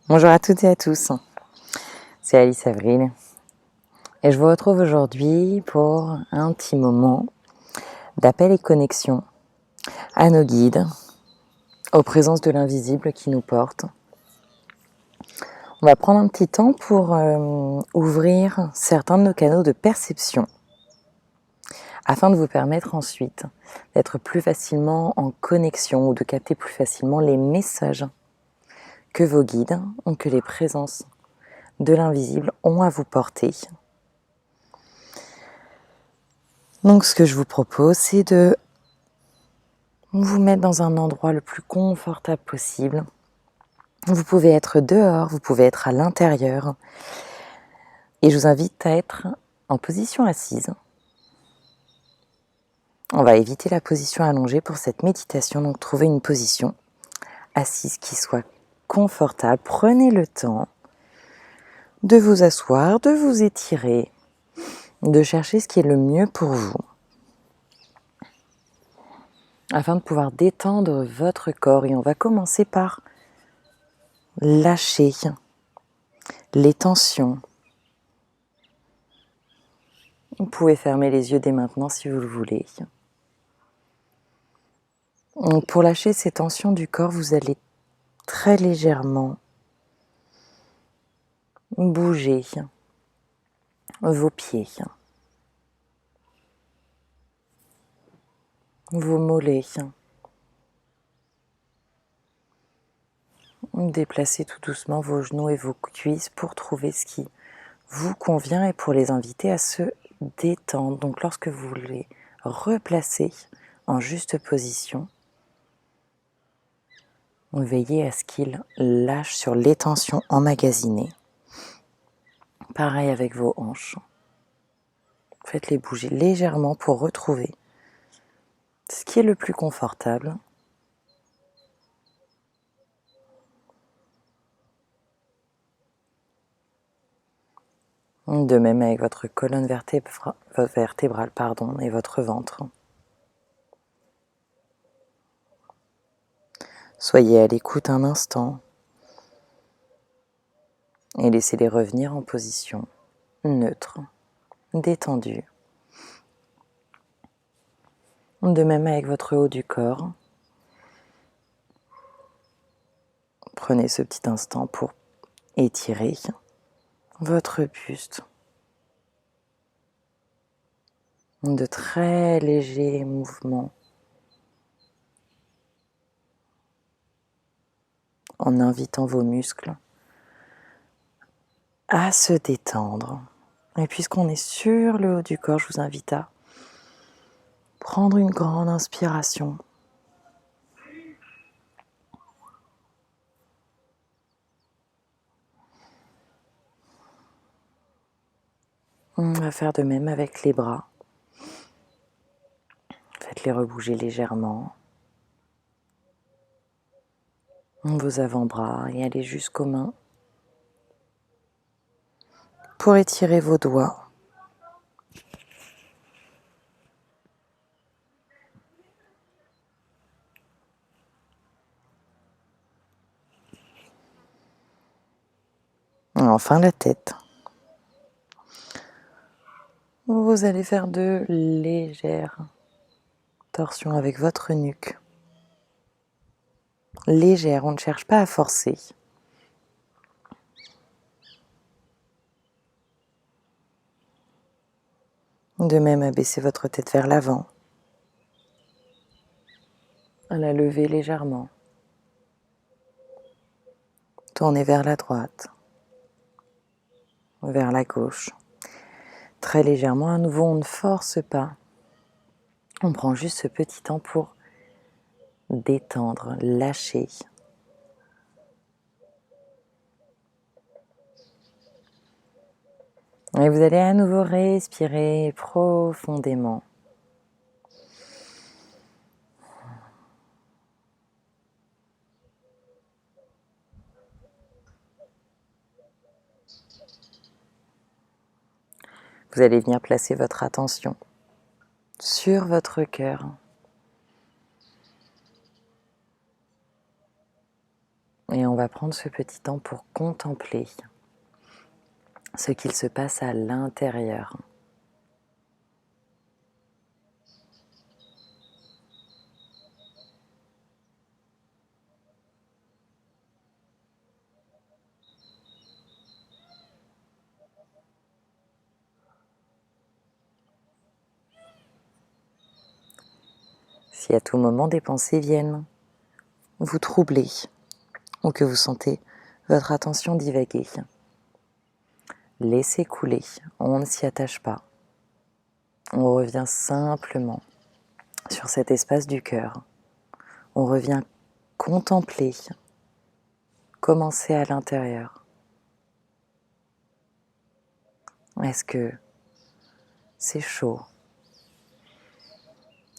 Bonjour à toutes et à tous, c'est Alice Avril et je vous retrouve aujourd'hui pour un petit moment d'appel et connexion à nos guides, aux présences de l'invisible qui nous porte. On va prendre un petit temps pour ouvrir certains de nos canaux de perception afin de vous permettre ensuite d'être plus facilement en connexion ou de capter plus facilement les messages que vos guides ou que les présences de l'invisible ont à vous porter. Donc ce que je vous propose, c'est de vous mettre dans un endroit le plus confortable possible. Vous pouvez être dehors, vous pouvez être à l'intérieur. Et je vous invite à être en position assise. On va éviter la position allongée pour cette méditation, donc trouvez une position assise qui soit confortable. Prenez le temps de vous asseoir, de vous étirer, de chercher ce qui est le mieux pour vous, afin de pouvoir détendre votre corps. Et on va commencer par lâcher les tensions. Vous pouvez fermer les yeux dès maintenant si vous le voulez. Donc pour lâcher ces tensions du corps, vous allez très légèrement bouger vos pieds, vos mollets. Déplacez tout doucement vos genoux et vos cuisses pour trouver ce qui vous convient et pour les inviter à se détendre. Donc lorsque vous les replacez en juste position, veillez à ce qu'ils lâchent sur les tensions emmagasinées. Pareil avec vos hanches. Faites-les bouger légèrement pour retrouver ce qui est le plus confortable. De même avec votre colonne vertébrale et votre ventre. Soyez à l'écoute un instant et laissez-les revenir en position neutre, détendue. De même avec votre haut du corps. Prenez ce petit instant pour étirer votre buste. De très légers mouvements en invitant vos muscles à se détendre. Et puisqu'on est sur le haut du corps, je vous invite à prendre une grande inspiration. On va faire de même avec les bras. Faites-les rebouger légèrement. Vos avant-bras et allez jusqu'aux mains pour étirer vos doigts. Et enfin la tête. Vous allez faire de légères torsions avec votre nuque. Légère, on ne cherche pas à forcer. De même, abaissez votre tête vers l'avant. À la lever légèrement. Tournez vers la droite. Vers la gauche. Très légèrement, à nouveau, on ne force pas. On prend juste ce petit temps pour détendre, lâcher. Et vous allez à nouveau respirer profondément. Vous allez venir placer votre attention sur votre cœur. Et on va prendre ce petit temps pour contempler ce qu'il se passe à l'intérieur. Si à tout moment des pensées viennent vous troubler ou que vous sentez votre attention divaguer, laissez couler, on ne s'y attache pas. On revient simplement sur cet espace du cœur. On revient contempler, commencer à l'intérieur. Est-ce que c'est chaud?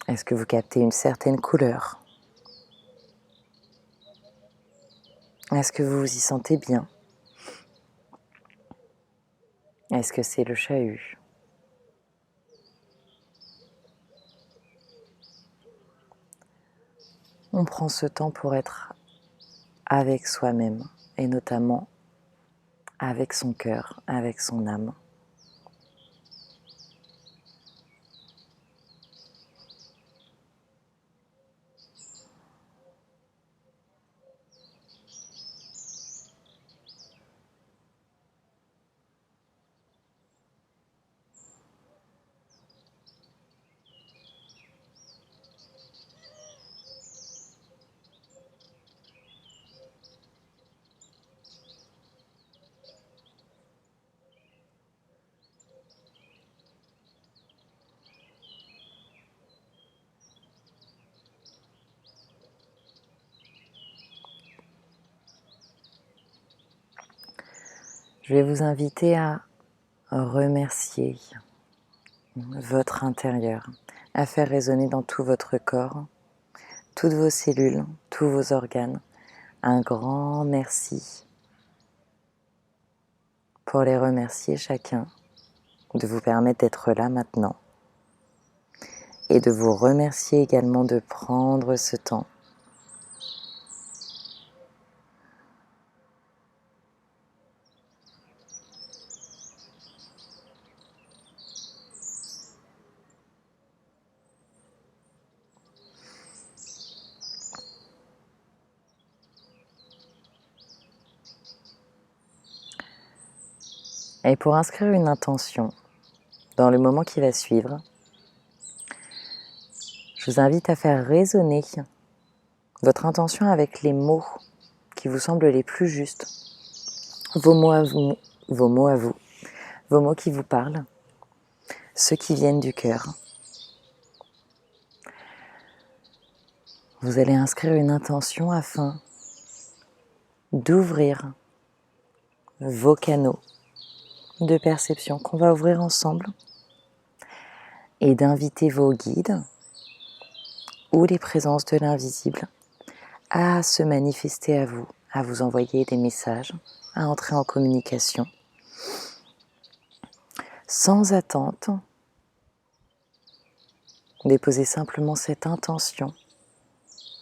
Est-ce que vous captez une certaine couleur? Est-ce que vous vous y sentez bien? Est-ce que c'est le chahut? On prend ce temps pour être avec soi-même et notamment avec son cœur, avec son âme. Je vais vous inviter à remercier votre intérieur, à faire résonner dans tout votre corps, toutes vos cellules, tous vos organes. Un grand merci pour les remercier chacun, de vous permettre d'être là maintenant et de vous remercier également de prendre ce temps. Et pour inscrire une intention dans le moment qui va suivre, je vous invite à faire résonner votre intention avec les mots qui vous semblent les plus justes, vos mots à vous, vos mots à vous, vos mots qui vous parlent, ceux qui viennent du cœur. Vous allez inscrire une intention afin d'ouvrir vos canaux de perception qu'on va ouvrir ensemble et d'inviter vos guides ou les présences de l'invisible à se manifester à vous envoyer des messages, à entrer en communication sans attente. Déposez simplement cette intention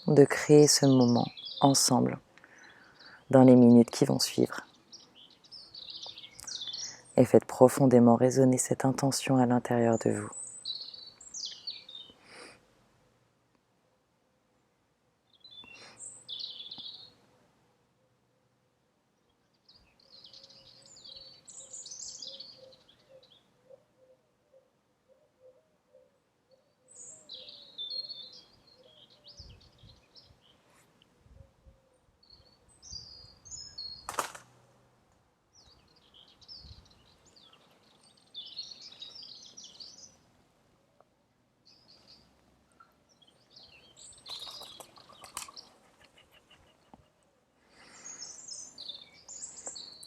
de créer ce moment ensemble dans les minutes qui vont suivre. Et faites profondément résonner cette intention à l'intérieur de vous.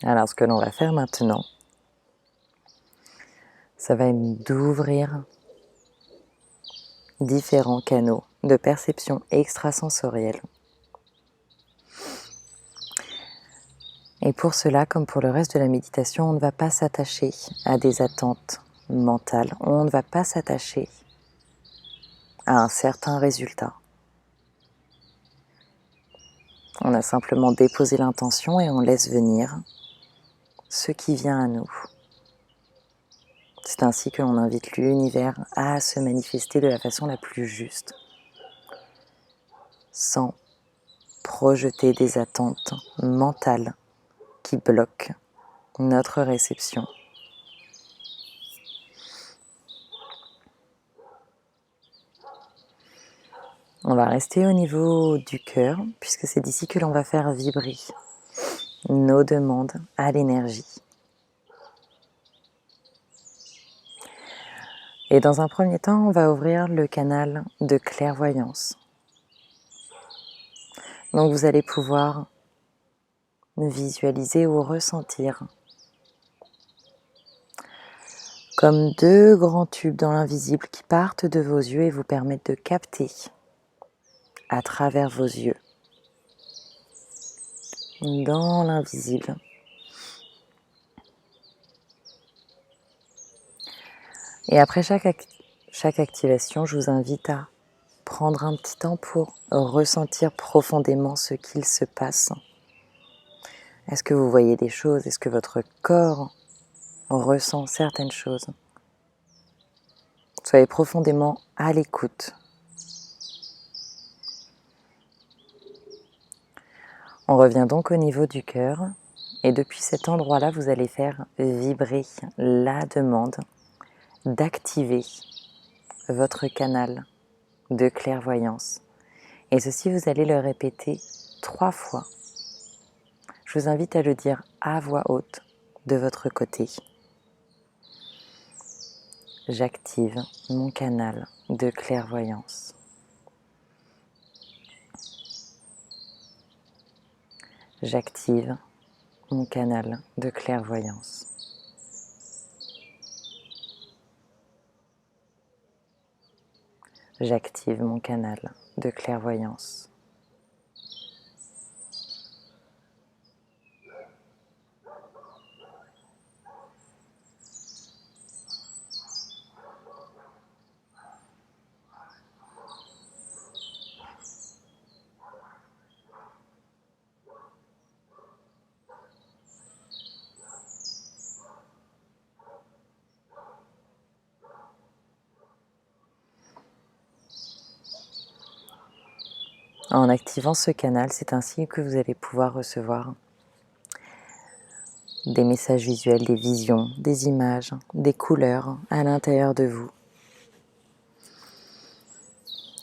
Alors ce que l'on va faire maintenant, ça va être d'ouvrir différents canaux de perception extrasensorielle. Et pour cela, comme pour le reste de la méditation, on ne va pas s'attacher à des attentes mentales, on ne va pas s'attacher à un certain résultat. On a simplement déposé l'intention et on laisse venir ce qui vient à nous. C'est ainsi que l'on invite l'univers à se manifester de la façon la plus juste, sans projeter des attentes mentales qui bloquent notre réception. On va rester au niveau du cœur, puisque c'est d'ici que l'on va faire vibrer nos demandes à l'énergie. Et dans un premier temps, on va ouvrir le canal de clairvoyance. Donc vous allez pouvoir visualiser ou ressentir comme deux grands tubes dans l'invisible qui partent de vos yeux et vous permettent de capter à travers vos yeux, dans l'invisible, et après chaque activation, je vous invite à prendre un petit temps pour ressentir profondément ce qu'il se passe. Est-ce que vous voyez des choses? Est-ce que votre corps ressent certaines choses? Soyez profondément à l'écoute. On revient donc au niveau du cœur et depuis cet endroit-là, vous allez faire vibrer la demande d'activer votre canal de clairvoyance. Et ceci, vous allez le répéter 3 fois. Je vous invite à le dire à voix haute de votre côté. J'active mon canal de clairvoyance. J'active mon canal de clairvoyance. J'active mon canal de clairvoyance. En activant ce canal, c'est ainsi que vous allez pouvoir recevoir des messages visuels, des visions, des images, des couleurs à l'intérieur de vous.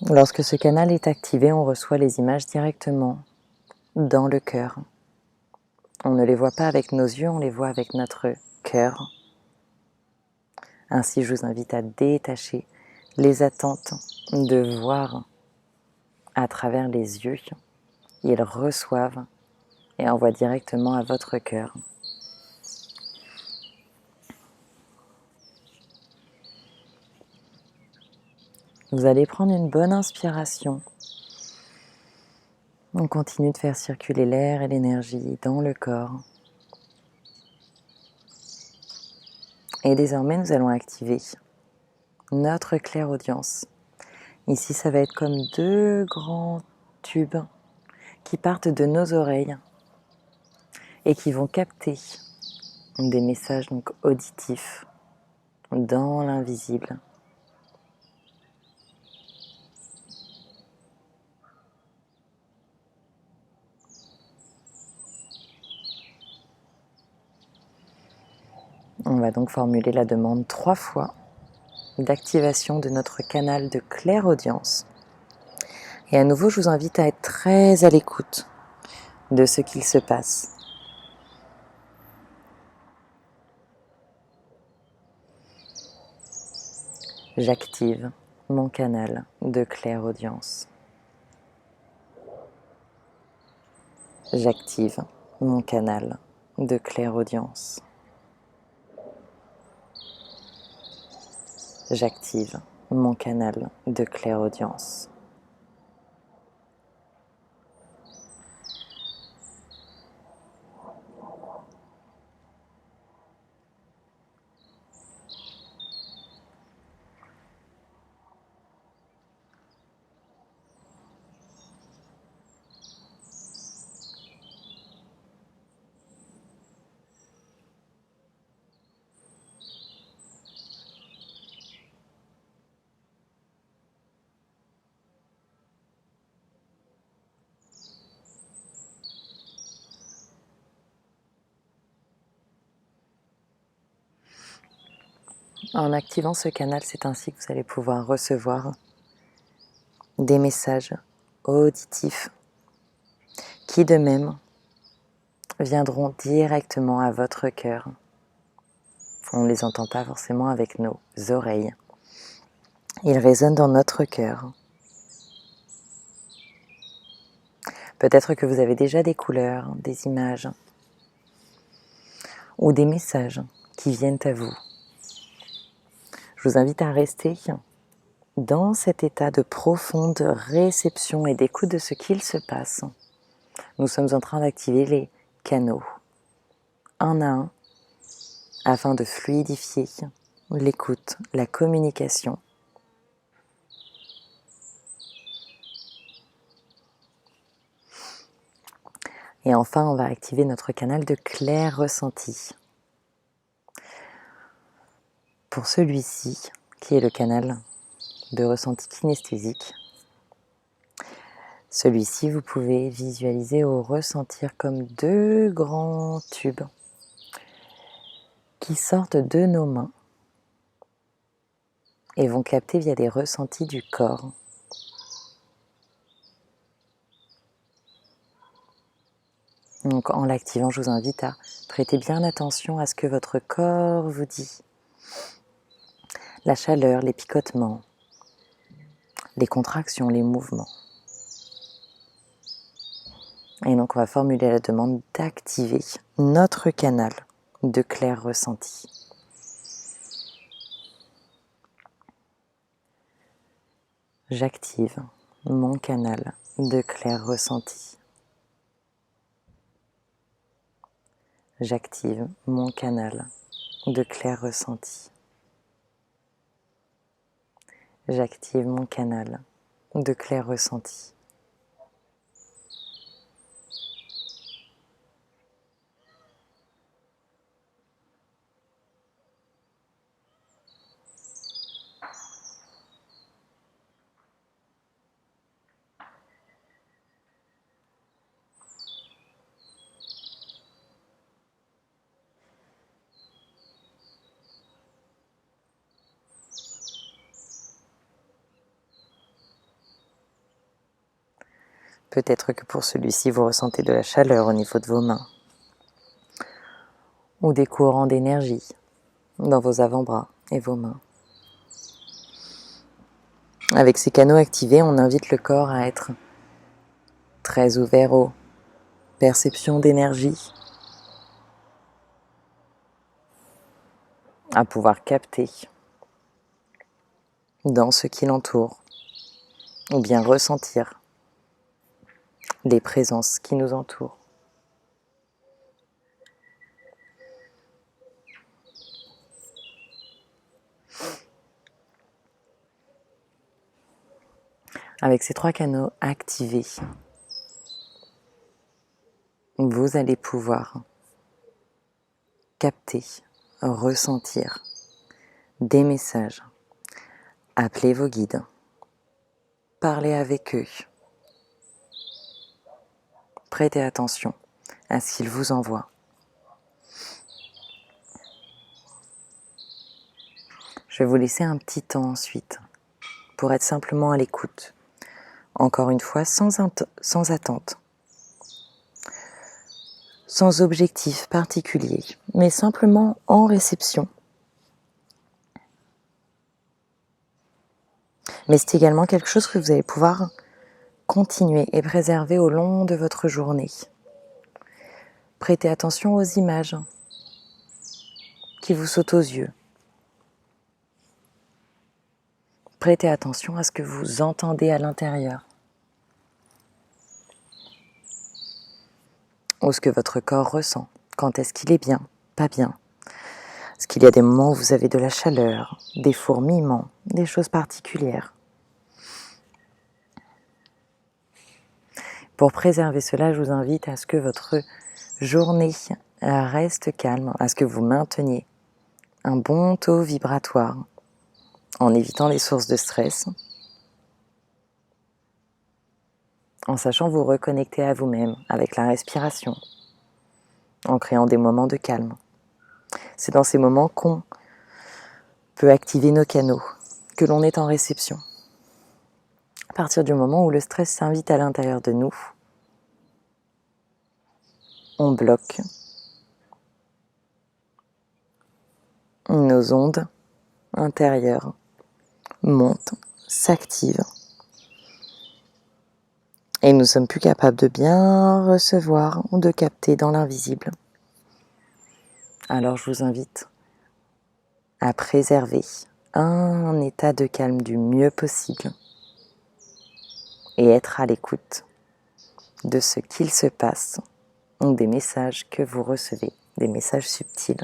Lorsque ce canal est activé, on reçoit les images directement dans le cœur. On ne les voit pas avec nos yeux, on les voit avec notre cœur. Ainsi, je vous invite à détacher les attentes de voir à travers les yeux. Ils reçoivent et envoient directement à votre cœur. Vous allez prendre une bonne inspiration. On continue de faire circuler l'air et l'énergie dans le corps. Et désormais, nous allons activer notre clairaudience. Ici, ça va être comme deux grands tubes qui partent de nos oreilles et qui vont capter des messages donc auditifs dans l'invisible. On va donc formuler la demande 3 fois d'activation de notre canal de clairaudience. Et à nouveau, je vous invite à être très à l'écoute de ce qu'il se passe. J'active mon canal de clairaudience. J'active mon canal de clairaudience. J'active mon canal de clairaudience. En activant ce canal, c'est ainsi que vous allez pouvoir recevoir des messages auditifs qui de même viendront directement à votre cœur. On ne les entend pas forcément avec nos oreilles. Ils résonnent dans notre cœur. Peut-être que vous avez déjà des couleurs, des images ou des messages qui viennent à vous. Je vous invite à rester dans cet état de profonde réception et d'écoute de ce qu'il se passe. Nous sommes en train d'activer les canaux, un à un, afin de fluidifier l'écoute, la communication. Et enfin, on va activer notre canal de clair ressenti. Pour celui-ci, qui est le canal de ressenti kinesthésique, celui-ci, vous pouvez visualiser ou ressentir comme deux grands tubes qui sortent de nos mains et vont capter via des ressentis du corps. Donc en l'activant, je vous invite à prêter bien attention à ce que votre corps vous dit. La chaleur, les picotements, les contractions, les mouvements. Et donc on va formuler la demande d'activer notre canal de clair ressenti. J'active mon canal de clair ressenti. J'active mon canal de clair ressenti. J'active mon canal de clair ressenti. Peut-être que pour celui-ci, vous ressentez de la chaleur au niveau de vos mains ou des courants d'énergie dans vos avant-bras et vos mains. Avec ces canaux activés, on invite le corps à être très ouvert aux perceptions d'énergie, à pouvoir capter dans ce qui l'entoure, ou bien ressentir les présences qui nous entourent. Avec ces trois canaux activés, vous allez pouvoir capter, ressentir des messages, appeler vos guides, parler avec eux, prêtez attention à ce qu'ils vous envoient. Je vais vous laisser un petit temps ensuite pour être simplement à l'écoute. Encore une fois, sans attente, sans objectif particulier, mais simplement en réception. Mais c'est également quelque chose que vous allez pouvoir continuer et préserver au long de votre journée. Prêtez attention aux images qui vous sautent aux yeux. Prêtez attention à ce que vous entendez à l'intérieur. Ou ce que votre corps ressent. Quand est-ce qu'il est bien, pas bien? Est-ce qu'il y a des moments où vous avez de la chaleur, des fourmillements, des choses particulières? Pour préserver cela, je vous invite à ce que votre journée reste calme, à ce que vous mainteniez un bon taux vibratoire en évitant les sources de stress, en sachant vous reconnecter à vous-même avec la respiration, en créant des moments de calme. C'est dans ces moments qu'on peut activer nos canaux, que l'on est en réception. À partir du moment où le stress s'invite à l'intérieur de nous, on bloque nos ondes intérieures, montent, s'activent, et nous sommes plus capables de bien recevoir ou de capter dans l'invisible. Alors je vous invite à préserver un état de calme du mieux possible et être à l'écoute de ce qu'il se passe, des messages que vous recevez, des messages subtils.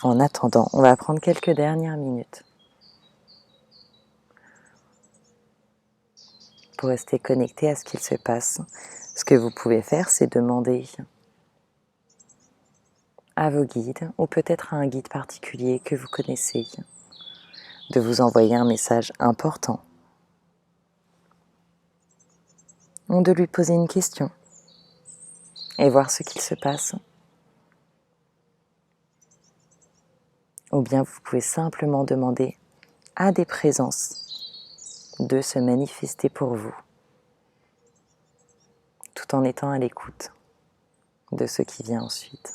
En attendant, on va prendre quelques dernières minutes pour rester connecté à ce qu'il se passe. Ce que vous pouvez faire, c'est demander à vos guides, ou peut-être à un guide particulier que vous connaissez, de vous envoyer un message important, ou de lui poser une question et voir ce qu'il se passe. Ou bien vous pouvez simplement demander à des présences de se manifester pour vous, tout en étant à l'écoute de ce qui vient ensuite.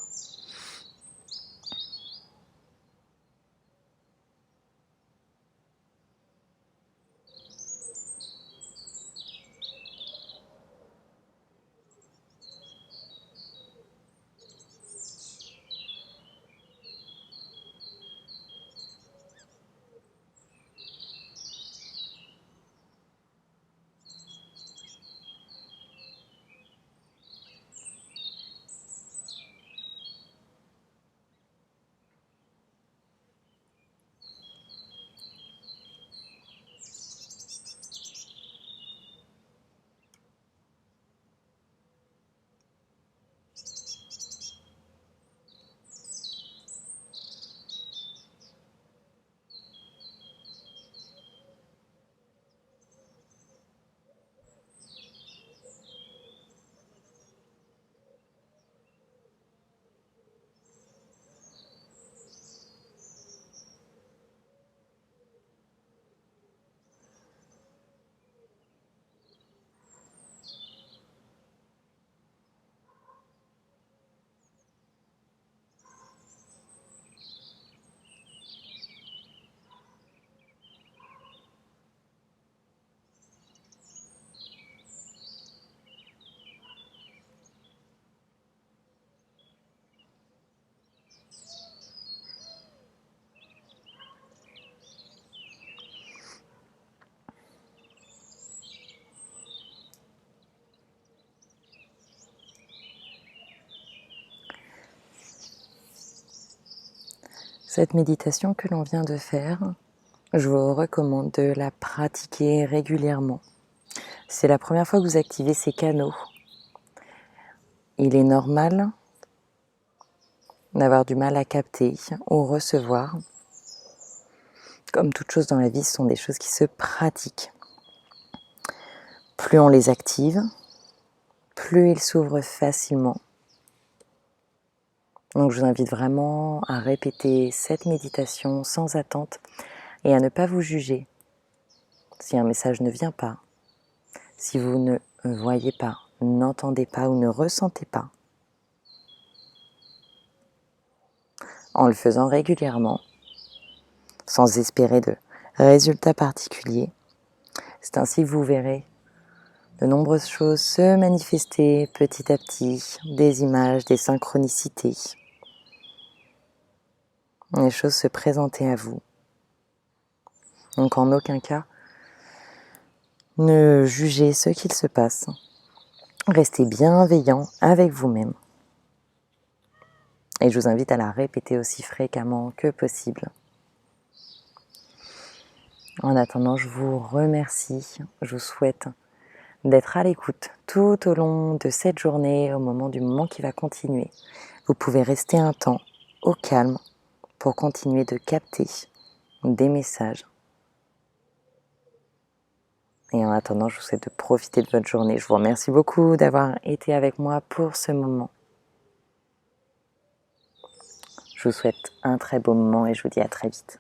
Cette méditation que l'on vient de faire, je vous recommande de la pratiquer régulièrement. C'est la première fois que vous activez ces canaux. Il est normal d'avoir du mal à capter ou recevoir. Comme toute chose dans la vie, ce sont des choses qui se pratiquent. Plus on les active, plus ils s'ouvrent facilement. Donc je vous invite vraiment à répéter cette méditation sans attente et à ne pas vous juger. Si un message ne vient pas, si vous ne voyez pas, n'entendez pas ou ne ressentez pas, en le faisant régulièrement, sans espérer de résultats particuliers, c'est ainsi que vous verrez de nombreuses choses se manifester petit à petit, des images, des synchronicités, les choses se présenter à vous. Donc en aucun cas, ne jugez ce qu'il se passe. Restez bienveillant avec vous-même. Et je vous invite à la répéter aussi fréquemment que possible. En attendant, je vous remercie. Je vous souhaite d'être à l'écoute tout au long de cette journée, au moment du moment qui va continuer. Vous pouvez rester un temps au calme pour continuer de capter des messages. Et en attendant, je vous souhaite de profiter de votre journée. Je vous remercie beaucoup d'avoir été avec moi pour ce moment. Je vous souhaite un très beau moment et je vous dis à très vite.